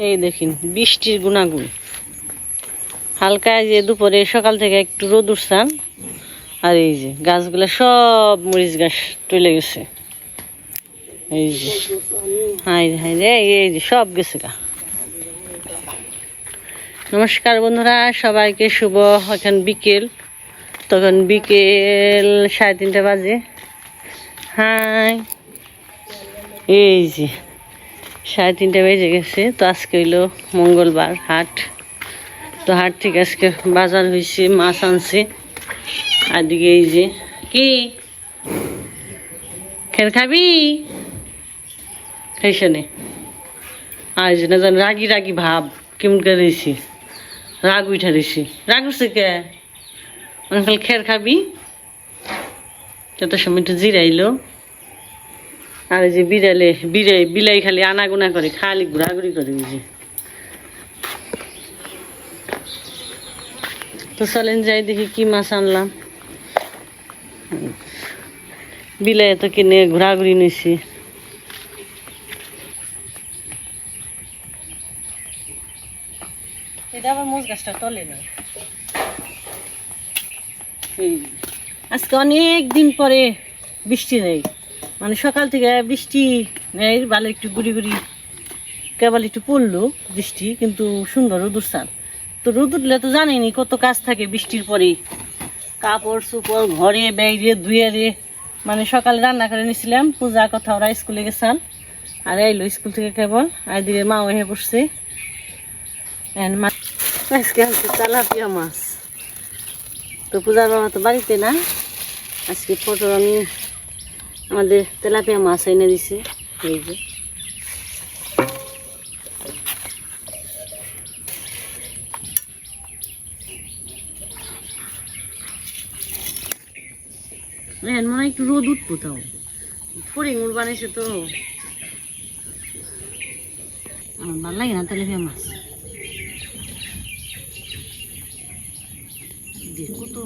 এই দেখেন বৃষ্টির গুণাগুণ হালকা, যে দুপুরে সকাল থেকে একটু রোদ উঠছান, আর এই যে গাছগুলো সব মরিচ গাছ টলে গেছে। এই যে হাই হাই রে, এই যে সব গেছে গা। নমস্কার বন্ধুরা, সবাইকে শুভ। এখন বিকেল, তখন বিকেল 3:30 বাজে। হাই, এই যে 3:30 বেজে গেছে। তো আজকে হইলো মঙ্গলবার, হাট। তো হাট থেকে আজকে বাজার হয়েছে, মাছ আনছে। আর দিকে এই যে কি খের খাবি, খাইছে নে। আর যে না জান রাগি রাগি ভাব কেমন করে রয়েছি, রাগ উঠা রয়েছি। রাগ উঠছে কে? খালি খের খাবি। তত সময় একটু জিরাইলো। আর এই যে বিলাই খালি আনাগোনা করে, খালি ঘোরাঘুরি করে। এই যে তো চলেন যাই দেখি কি মাছ আনলাম। বিলাই তো কিনে ঘোরাঘুরি নিয়েছি। এটা আবার মোজ গাছটা তলে না। আজকে অনেক দিন পরে বৃষ্টি নেই, মানে সকাল থেকে বৃষ্টি নেই। ভালো একটু গুড়ি গুড়ি কেবল একটু পড়লো বৃষ্টি, কিন্তু সুন্দর রোদ উঠছে। তো রোদ উঠলে তো জানিনি কত কাজ থাকে বৃষ্টির পরেই। কাপড় চোপড় ঘরে বাইরে ধুয়ে রে, মানে সকালে রান্না করে নিয়েছিলাম। পূজা কথা ওরা স্কুলে গেছান, আর এলো স্কুল থেকে কেবল। আর দিকে মাও হয়ে পড়ছে। আজকে আনছে তেলাপিয়া মাছ। তো পূজার বাবা তো বাড়িতে না, আজকে ফটো আমি আমাদের তেলাপিয়া মাছ এনে দিছে। এই যে মনে হয় একটু রোদ উঠবো, তাও ফড়িঙুর বানিয়েছে। তো আমার ভালো লাগে না তেলাপিয়া মাছ। কত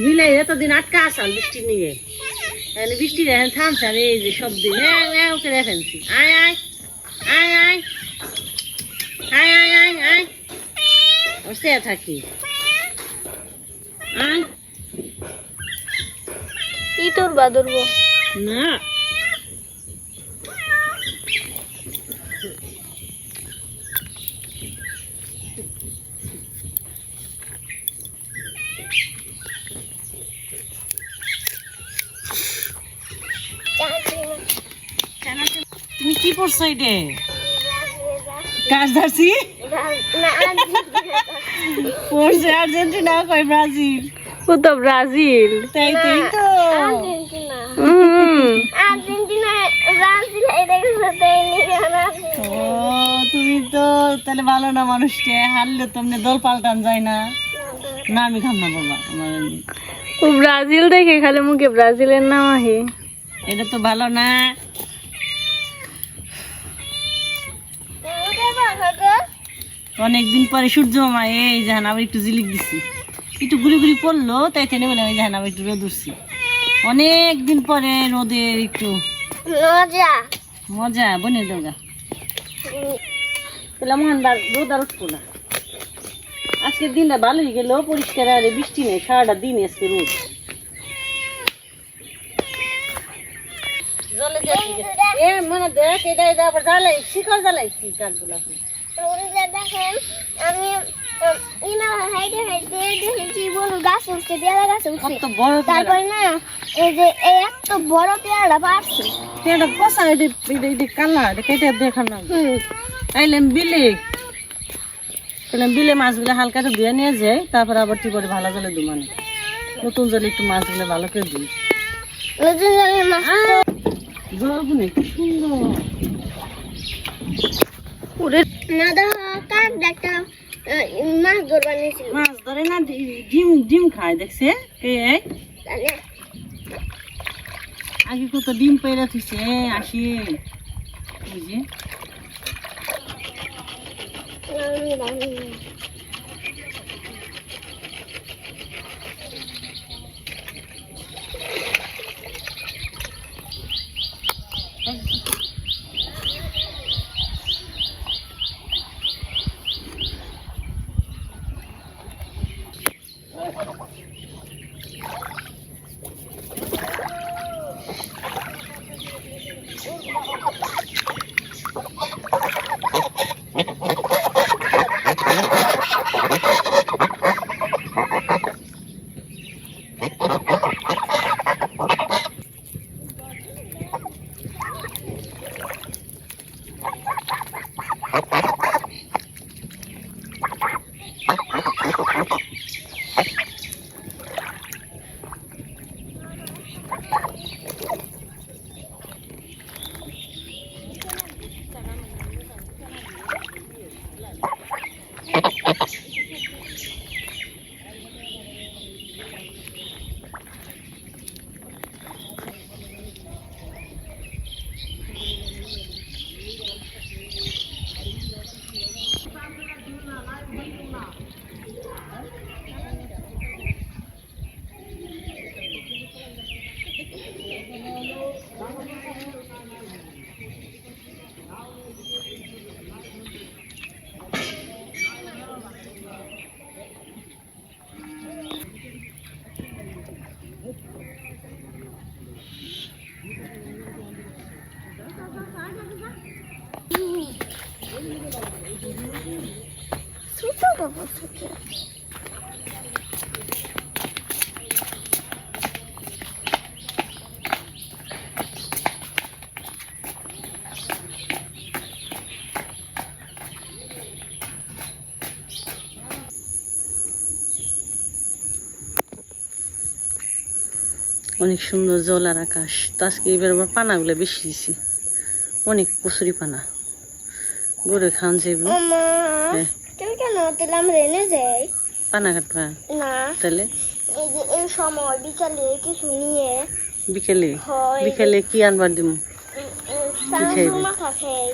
বিলাই এতদিন আটকা আসাল বৃষ্টি নিয়ে, বৃষ্টি থামছে। আর এই যে সব দিন ওকে দেখেনছি। আয় আয় আয় আয় আয় আয় আয় আয় ওর সে থাকি। আয় কি তোর বাদরবো না, তুমি কি পড়ছো? এটা কাজ ধরছি পড়ছে আর্জেন্টিনা, কয় ব্রাজিল। ও তো ব্রাজিল। তাই তো ও, তুমি তো তাহলে ভালো না মানুষটা। হারলে তোমরা দল পাল্টান যায় না। না আমি খাম না বাবা, আমার ও ব্রাজিল দেখে খালি মুখে ব্রাজিলের নাম আহে। এটা তো ভালো না। অনেকদিন পরে সূর্য মামা এই জাহান আবার একটু জিলিক দিছি, একটু ঘুরি ঘুরি পড়লো। তাই তেনে বলে ওই জাহান আবার একটু রোদ উঠছি। অনেকদিন পরে রোদের একটু মজা বনে দেওয়া। তাহলে মহান রোদ আর উঠবো না। আজকের দিনটা ভালোই গেল, পরিষ্কার। আর বৃষ্টি নেই সারাটা দিন, আজকে রোদ। জলে এ মনে দেখ, এটা এটা আবার জ্বালাই, শিকড় জ্বালাইছি কাঠগুলো। দেখেন আমি গাছ উঠছে, পেয়ারা গাছ উঠছে। তারপরে না এই যে এত বড় পেয়ারা পারছে। পেয়ারা কষা কালা কেটে দেখার না। আইলাম বিলে, বিলে মাছগুলো হালকা ধুয়ে নিয়ে যায়। তারপর আবার কি করে ভালো জলে দু, মানে নতুন জলে একটু মাছগুলো ভালো করে দিই। নতুন জলের মাছ জলগুলো কি সুন্দর। না দেখো কাক একটা মাছ ধরবার নিয়েছিল। মাছ ধরে না, ডিম খায় দেখছে কে? আগে কত ডিম পেয়ে থুইছে। আসি এই যে ছোট বাবা ছোট অনেক সুন্দর জল আর আকাশ। তো আজকে এবার আবার পানাগুলো বেশি দিছি, অনেক কচুরি পানা, গরু খাওয়ান যাইব। হ্যাঁ, তুমি কেন তাহলে আমরা এনে যাই পানা কাটবা না তাহলে এই যে এই সময় বিকালে কিছু নিয়ে বিকেলে? হয় বিকেলে কি আনবার দিব? খাইবে? মাখা খাই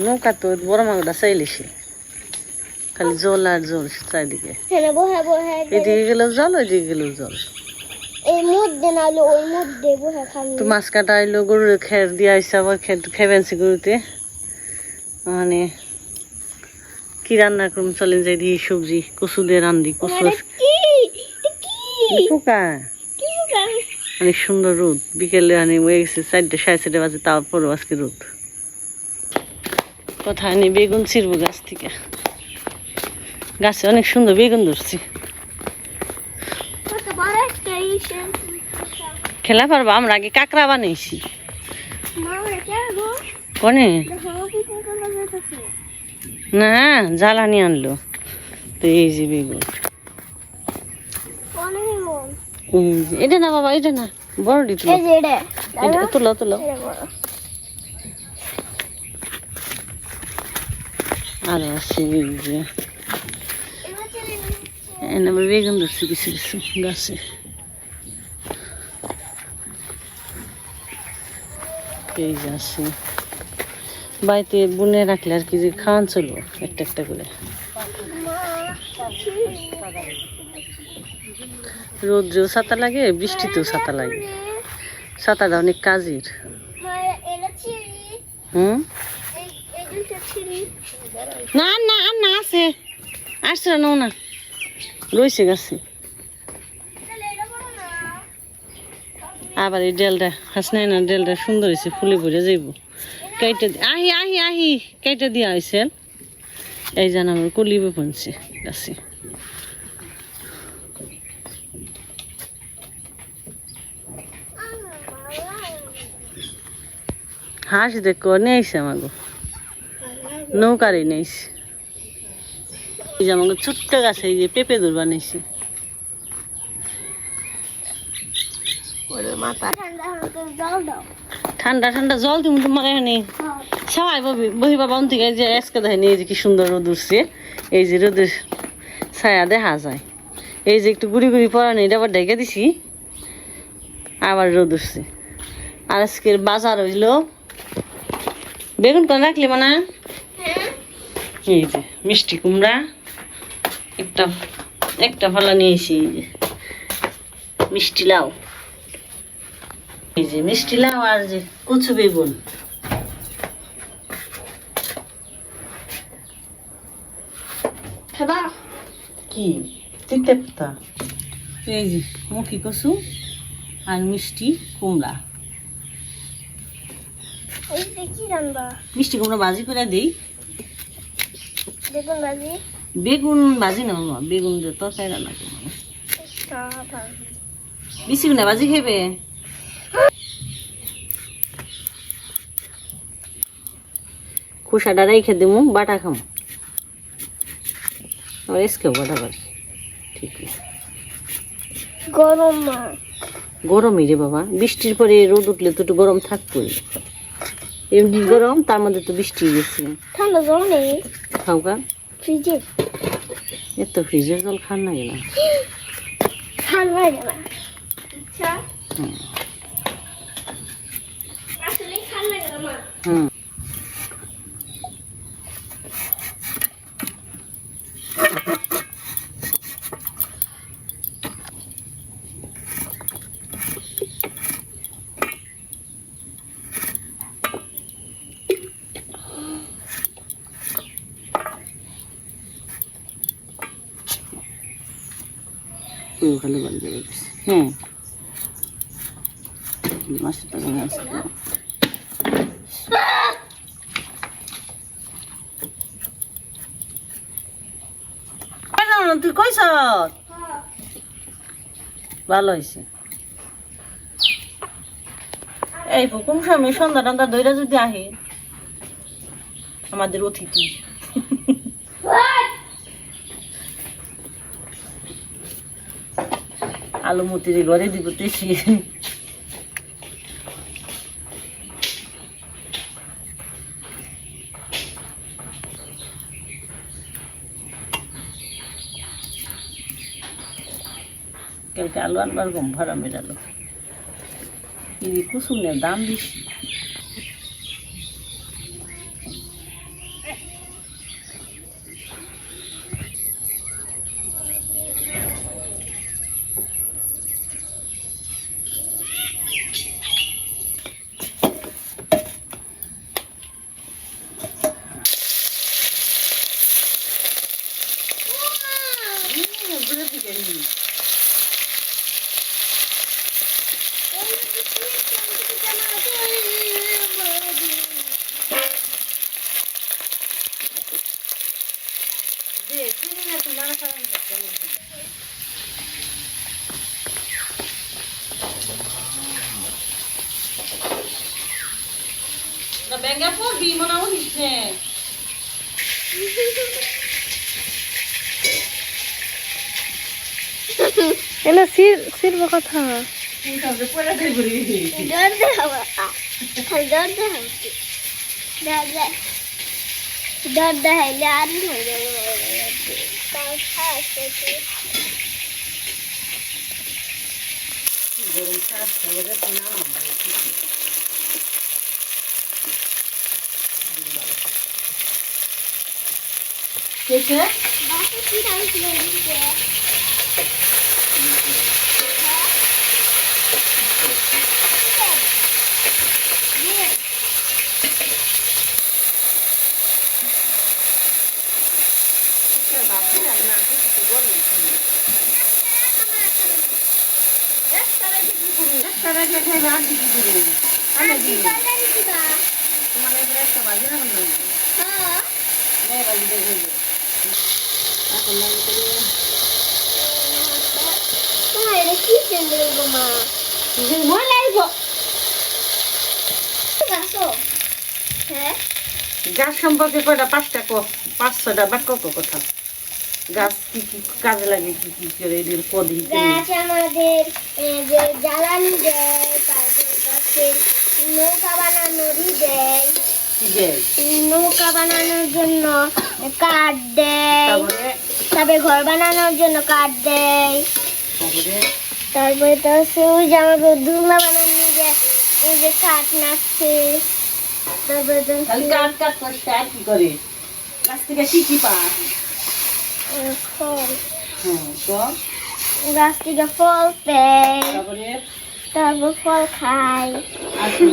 নৌকা তো বড় মাগুলা চাইলেছি, খালি জল আর জল চারিদিকে। হ্যাঁ বহে বহে এদিকে গেলেও জল, ওইদিকে গেলেও জল। এই মধ্যে নাহলে ওই মধ্যে বহে খাবো তো মাছ কাটা আইলো, গরুর খের দিয়ে আইসা, আবার খেবেনছি গরুতে। মানে কি রান্না করুম চলেন যাই দিয়ে সবজি কচু দিয়ে রান্ধি। কচু পোকা, অনেক সুন্দর রোদ। বিকেলে হয়ে গেছে 4টা 4:30 বাজে, তারপরও আজকে রোদ। কোথায় নেই বেগুন ছিড়বো গাছ থেকে, গাছে অনেক সুন্দর বেগুন ধরছি। খেলা পারবো? আমরা আগে কাঁকড়া বানাইছি। কনে না জ্বালানি আনলো। তো এই যে বেগুন, এই যে এটা না বাবা, এটা না, বড়টি তুলো, এটা তুলো তুলো। আর আছে এই যে এনে বেগুন ধরছি কিছু কিছু গাছে। এই যে আছে বাড়িতে বুনে রাখলে আর কি, যে খাওয়ান চলবো একটা একটা করে। রোদ্রেও ছাতা লাগে, বৃষ্টিতেও ছাতা লাগে। ছাতাটা অনেক কাজের। হুম, না না আর না আছে, আসছে না না রয়েছে গাছে। আবার এই ডেলটা হাস নাই না, ডেলটা সুন্দর হয়েছে, ফুলে ভরে যাইব। কেটে আহি আহি আহি কেটে দিয়া হয়েছে। এই জান আমার কলিবে পড়ছে গাছে। হাঁস দেখো নিয়েছে আমাকে, নৌকারে নিয়েছে। এই যে আমাকে ছোট্ট গাছে এই যে পেঁপে দূর বানাইছে। ঠান্ডা ঠান্ডা জল তুমি তোমার এখানে ছাওয়াই বহিবা বাউন থেকে। যে আজকে দেখেনি এই যে কি সুন্দর রোদ উঠছে, এই যে রোদের ছায়া দেখা যায়। এই যে একটু গুড়ি গুড়ি পরানো, এটা আবার ঢেকে দিছি, আবার রোদ উঠছে। আর আজকের বাজার হইল বেগুন কোন রাখলি মানে, এই যে মিষ্টি কুমড়া একটা একটা ফালা নিয়েছি, এই যে মিষ্টি লাউ, এই যে মিষ্টি লাউ আর যে কচু বেগুন। কি তিতে পাতা, এই যে মুখি কচু আর মিষ্টি কুমড়া। মিষ্টি কুমড়া ভাজি করে দিই। বেগুন ভাজি না, বেগুন দিয়ে তরকারি রান্না করবো। বিচিগুনা ভাজি খাইবে? খোসাটা রেখে দিমু, বাটা খামু। আমার এসকেও বাটা বাড়ি ঠিক না। গরম মা, গরমই রে বাবা, বৃষ্টির পরে রোদ উঠলে তো একটু গরম থাকবোই। এমনি গরম, তার মধ্যে তো বৃষ্টি গেছে। ঠান্ডা জল নেই খাওকা ফ্রিজে? এত ফ্রিজের জল খান না না। ঠান্ডা লাগে না। আচ্ছা হুম আসলে ঠান্ডা লাগে না মা। হুম ওখানে বাড়ি যাবে। হ্যাঁ মাসের টাকা আছে। তুই কইস ভালো হয়েছে। এই কোন সময় সন্ধ্যা টন্ধা দইরা যদি আহে আমাদের অতিথি। আলু মতির ঘরে দিব তেসি। কালকে আলু আনবার কম ভাড়া মেরালো। এই কুসুমের দাম বেশি। ব্যাঙ্গা পড়বি মনে হচ্ছে। এলা সিরব কথা ডর দে হাওয়া ডর দে হাওয়া ডর দে হাইলে আর হয়ে যাবে। তাও খাচ্ছে গরম চাষ করে না কেসে বাসে কি রাখছিল দিতে? কি সুন্দর গো মা, মই লাগব। হ্যাঁ গাছ সম্পর্কে কয়টা 5টা 5-6টা বাক্য কথা। গাছ কি কি কাজে লাগে, কি কি করে এদের পদ্ধতি। গাছ আমাদের যে জ্বালানি দেয়, তারপরে গাছের নৌকা বানানোরই দেয়, নৌকা বানানোর জন্য কাঠ দেয়, তারপরে ঘর বানানোর জন্য কাঠ দেয়, তারপরে তো হচ্ছে ওই যে আমাদের ধুমা বানানো যে এই যে কাঠ নাচছে, তারপরে তো কাঠ কাঠ করতে আর কি করে গাছ থেকে কি কি পায়? ফল, তো গাছ থেকে ফল দেয়, তারপর ফল খায়, আর কি?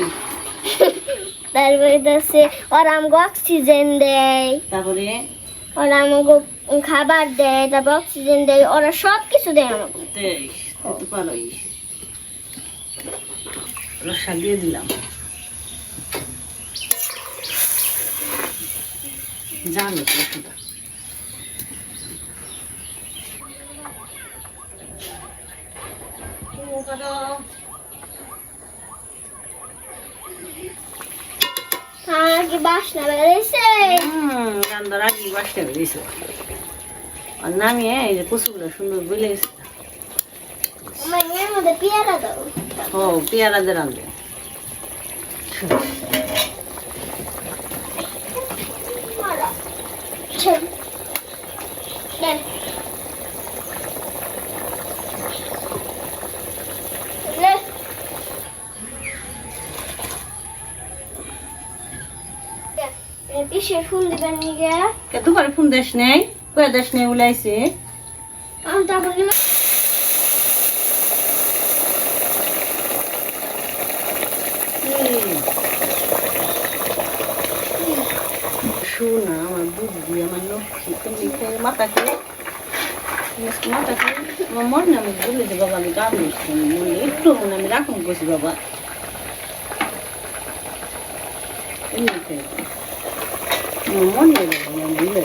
তারপরে তো হচ্ছে ওরা আমাকে অক্সিজেন দেয়, তারপরে ওরা আমাকে খাবার দেয়, তারপর অক্সিজেন দেয়, ওরা সব কিছু দেয় আমাকে। ভালোই রসা দিয়ে দিলাম। জানো তো সেটা কি বাসনা বেড়েছে রান্নার আগে বাসটা বেরিয়েছে আর নামিয়ে এই যে কচুগুলো সুন্দর গলে গেছে আমার এর মধ্যে পেয়ারা দাও ও পেয়ারা দিয়ে রাঁধবে মারা ছেন দেন লে পিসে ফুল দিবেন নিগে কে দুবারে ফোন দেশ নেই কয়ে দেশ নেই উলাইছে আমি তারপর শোনা আমার বুদ্ধি আমার লক্ষ্মী তুমি মাথাকে মাথাকে আমার মনে আমি বলে যে বাবা আমি গান নিচ্ছি মনে একটু মনে আমি রাখুন করছি বাবা মনে বাবা আমি দিলে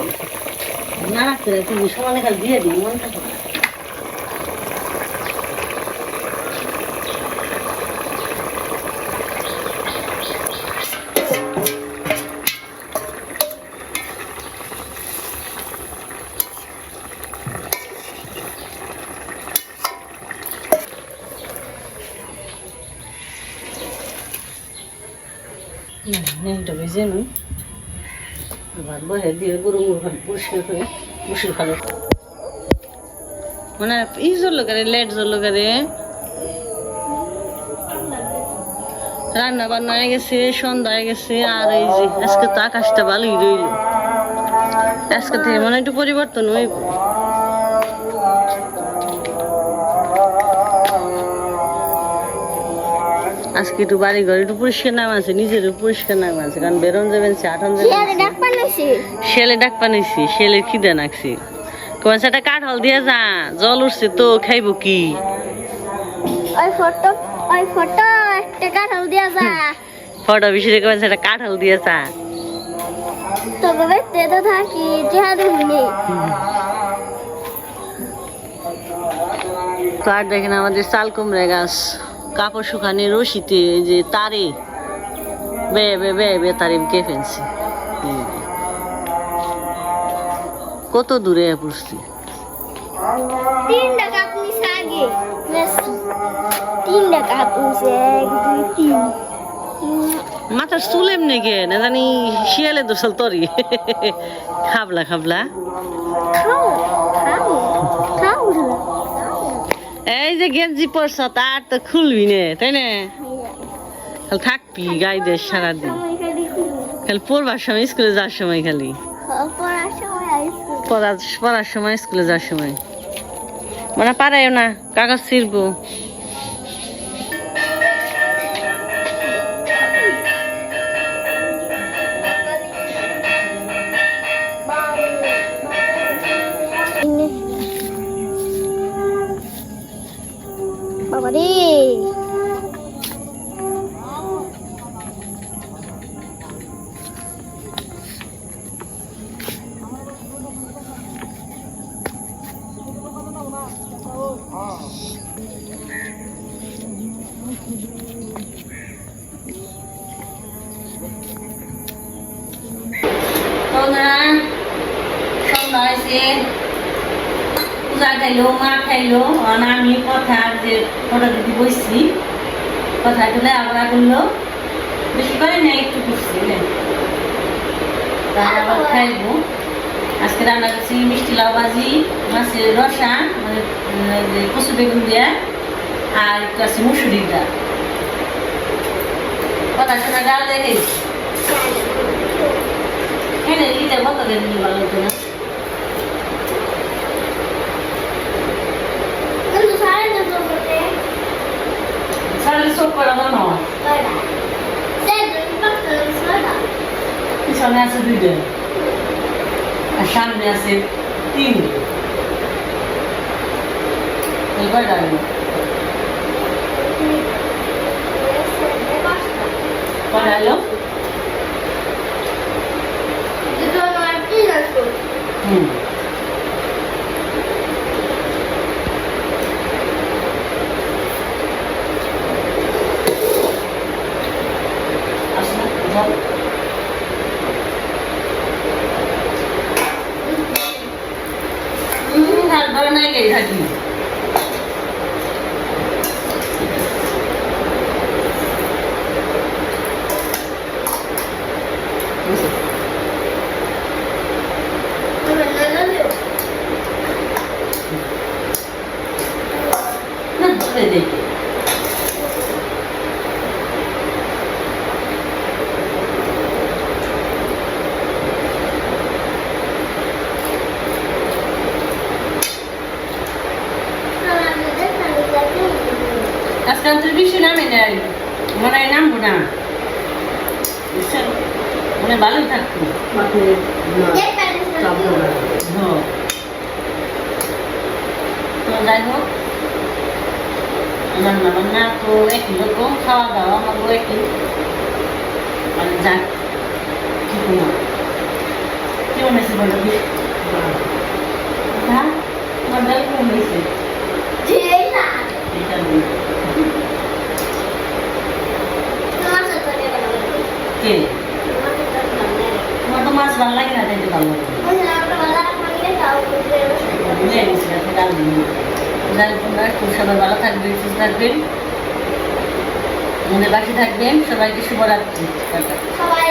না রাখতে তুমি সমানে খালি দিয়ে দিই মন থাকে নেলটা ভেজে নিই ভাত বসে দিয়ে গরু পরিষ্কার করে বসির ভালো মানে ই জল করে লেট জল করে রান্না বান্না হয়ে গেছে সন্ধ্যা হয়ে গেছে আর এই যে আজকে তো আকাশটা ভালোই রইল আজকে থেকে মানে একটু পরিবর্তন হইব আজকে একটু বাড়ি ঘর একটু পরিষ্কার নাম আছে নিজের পরিষ্কার নাম আছে কারণ বেরোন যাবেন আটন যাবেন শেলে ডাক পানিছি শেলে খিদে নাকছি কোন সেটা কাঠল দিয়ে যা জল উঠছে তো খাইব কি একটা কাঁঠাল দিয়া যা ফটো বিশেষ কোন সেটা কাঠল দিয়ে যা তবে বেতে তো থাকি চেহারা দেখুনি তো আর দেখেন আমাদের চাল কুমড়ে গাছ কাপড় শুকানি রশিতে যে তারে বে বে বে বে তারে কে ফেলছি কত দূরে পড়ছি তিনটা কাপ নিছে আগে তিনটা কাপ নিছে 1 2 3 মাথার চুল এমনি গে না জানি শিয়ালে দোষাল তরি খাবলা খাবলা খাও খাও খাও এই যে গেঞ্জি পরছ তার তো খুলবি নে তাই না খালি থাকবি গাইদের সারাদিন খালি পড়বার সময় স্কুলে যাওয়ার সময় খালি পড়ার সময় স্কুলে যাওয়ার সময় মানে পারাইও না কাগজ ছিড়বো বাবা রে পূজা খাইলো মা খাইলো আমি কথা যে ফটো দিদি বসছি কথা তুলে আবার করলো বেশি করে না একটু করছি তাহলে আবার খাইবো আজকে রান্না করছি মিষ্টি লাউ ভাজি মাছের রসা মানে কচু বেগুন দিয়া আর একটু আছে মুসুরির ডাল কথা শোনা ডাল দেখে এনে দিতে কত দিন ভালো হতো না Sale sopra la mano. Piছনে আছে দুইটা আর সামনে আছে তিন এবার ডালবো পড়ালো হুম আজকাল তো বেশি নামে নেই, মনে হয় নামবো না, বুঝছেন? মানে ভালোই থাকতো। হ্যাঁ। তো যাই হোক, রান্না বান্না তো একই রকম, খাওয়া দাওয়া আমাকেও একই, মানে যাক কি করবো, কি বানাইছে বলো? হ্যাঁ, তোমার ডাল কেমন হয়েছে? এটা বলো। কে? তোমার তো মাছ ভালো লাগে না, তাইতে ভালো লাগে বুঝে গেছি, এখন ডাল দিন। যাই তোমরা একটু সবাই ভালো থাকবেন, সুস্থ থাকবেন, মনে বাকি থাকবেন। সবাইকে শুভরাত্রি। সবাই